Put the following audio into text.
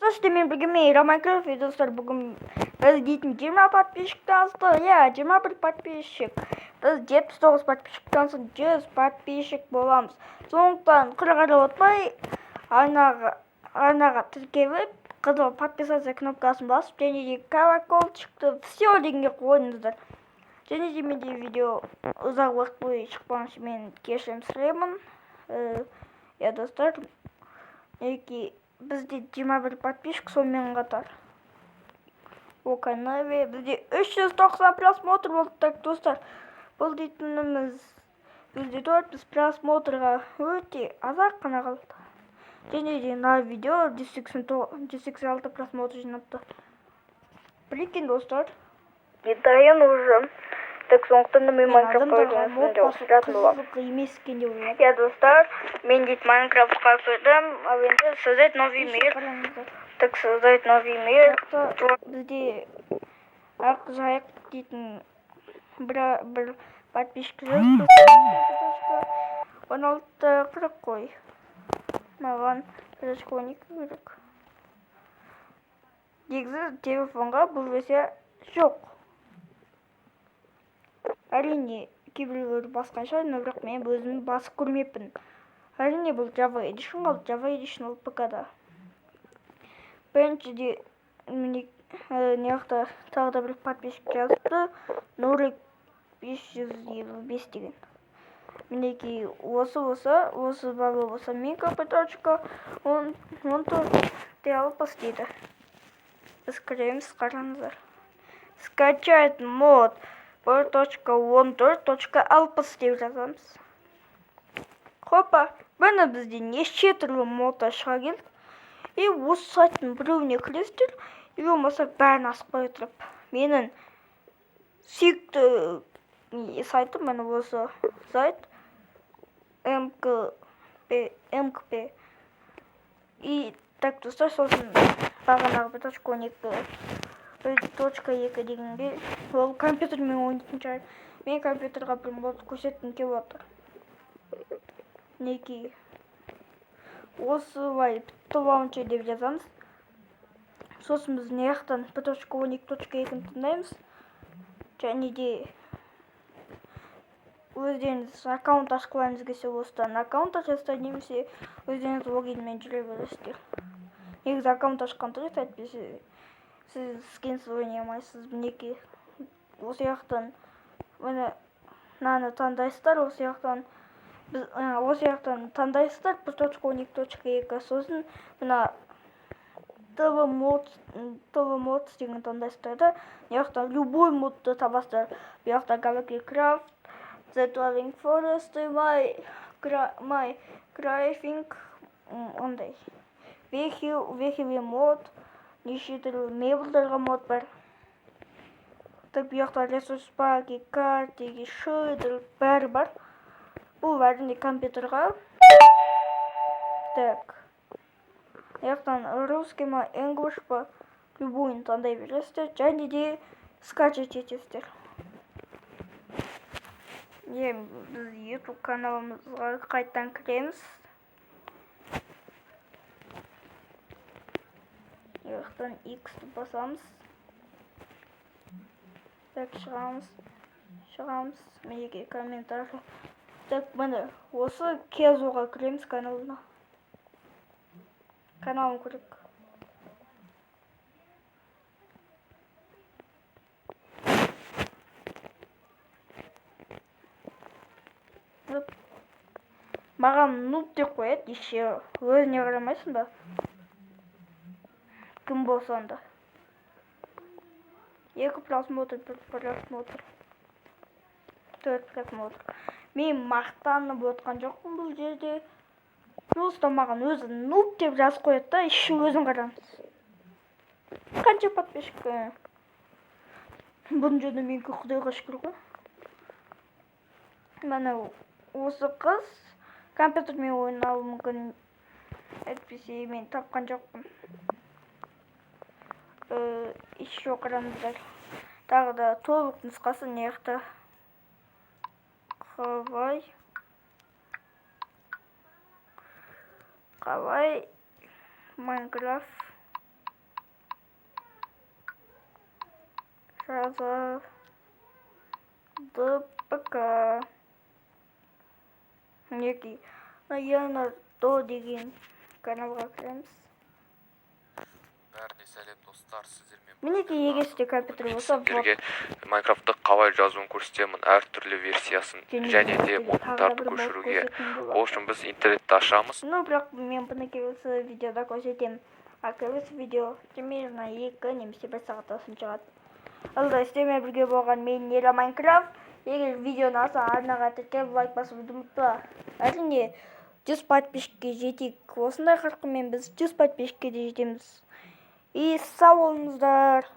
Сіздермен бірге мен Майнкрафт достар, бүгін біз дейтін 20 подписчиктен асты, 21 подписчик. Біз 79 подписчиктен соң 100 подписчик боламыз. Сондықтан қырғары отпай, арнаға тіркеліп, қызыл подписаться кнопкасын басып, және де колокол шықты, все дегенге қойыңыздар. Және де менде видео ұзақ уақыт бойы шықпаған үшін мен кешірім сұраймын. Достар, бізде 21 подписчик, сонымен қатар ол канале бізде 390 просмотр болды, достар. Бұл дейтініміз бізде 400 просмотрға өте азақ қана қалды. Және де мына видео 186 просмотр жинапты. Прикинь, достар. Не дайын уже. Так сондықтан мен Майнкрафт ойнайтын боламын. Я, достар, мен дейді Майнкрафтқа кірдім, ал енді создать новый мир. Так создать новый мир. Бізде ақ жайық дейтін бір подписчик жазды. 16-40 қой. Маған разгоник керек. Негізі телефонға бұл версия жоқ. Әрине, кейбіреулер басқан шығар, бірақ мен өзім басып көрмеппін. Әрине, бұл Java Edition қалды, Java Edition ол ПК-да. Біріншіде неғақта тағы да бір подписчик жазыпты, Нурик 525 деген. Мінекей осы бабы болса мен капиточка 14 алып бастайды. Біз кіреміз, қараңыздар. Скачать мод 1.14.60 деп жазамыз. Хопа, бұны бізде неше түрлі модта шыға келді. И осы сайттың біреуіне кіресіздер, и болмаса бәрін асып қоя тұрып. Менің сүйікті сайтым міне осы сайт МКП. И так, достар, сосын бағанағы 1.12 дегенге ол компьютермен ойнайтын шығар. Мен компьютерға бір мод көрсеткім келіп отыр. Мінекей осылай бітті лаунчер деп жазамыз. Сосын біз неяқтан 1.12.2-ні тыңдаймыз. Және де өздеріңіз аккаунт ашқылаймыз келсе, осыдан аккаунт ашасыздар, немесе өздеріңіз логинмен жүре бересіздер. Негізі аккаунт ашқан дұрыс, әйтпесе сіз скинсіз ойнай алмайсыз. Мінекей осы жақтан мынаны таңдайсыздар, осы жақтан таңдайсыздар 1.12.2, сосын мына TV Mods деген таңдайсыздар да, жақтан любой модты табасыздар. Бұл жақтан Galaxy Craft, The Dwelling Forest, My Crafting, ондай. Vehicle мод, неше түрлі мебелдерға мод бар. Так, бұл жақтан ресурс паки, картеги, шейдер, бәрі бар. Бұл әрине компьютерға. Так. Яқтан русский ма, English па, любойын таңдай бересіздер, және де скачать етесіздер. Біз YouTube каналымызға қайттан кіреміз. Яқтан X-ті басамыз. Так, шығамыз. Менеге комментар. Так, міне, осы Кезоға кіреміз каналына. Каналым көрік. Маған нуб деп қояды, еше өзіне қарамайсың ба? Кім болсан да. 2 просмотр, 1 просмотр, 4 просмотр. Мен мақтанып отқан жоқпын бұл жерде. Просто маған өзі нуб деп жазып қояды да, еше өзің қараңыз. Қанша подписчик? Бұның жерде мен құдайға шүкір ғой. Міне осы қыз компьютермен ойнауы мүмкін, әйтпесе мен тапқан жоқпын. Еще қараңыздар. Тағы да толық нұсқасы неяқта. Қалай Майнкрафт жаза ДПК мінекей Леонардо деген каналға кіреміз. Бәріне сәлем достар, сіздермен Мінекей егер сізде компьютер болса, сіздерге Майнкрафтты қалай жазуын көрсетемін, әртүрлі версиясын және де модтарды көшіруге. Ол үшін біз интернетті ашамыз. Ну, бірақ мен бұны келесі видеода көрсетемін. Келесі видео примерно 2 немесе 1 сағаттан соң шығады. Алда сіздермен бірге болған мен Нелла Майнкрафт. Егер видеоны аса арнаға тіркеліп лайк басуды ұмытпа. Әрине 100 подписчикке жетейік. Осындай қарқынмен біз 100 подписчикке де жетеміз. И сау болыңыздар.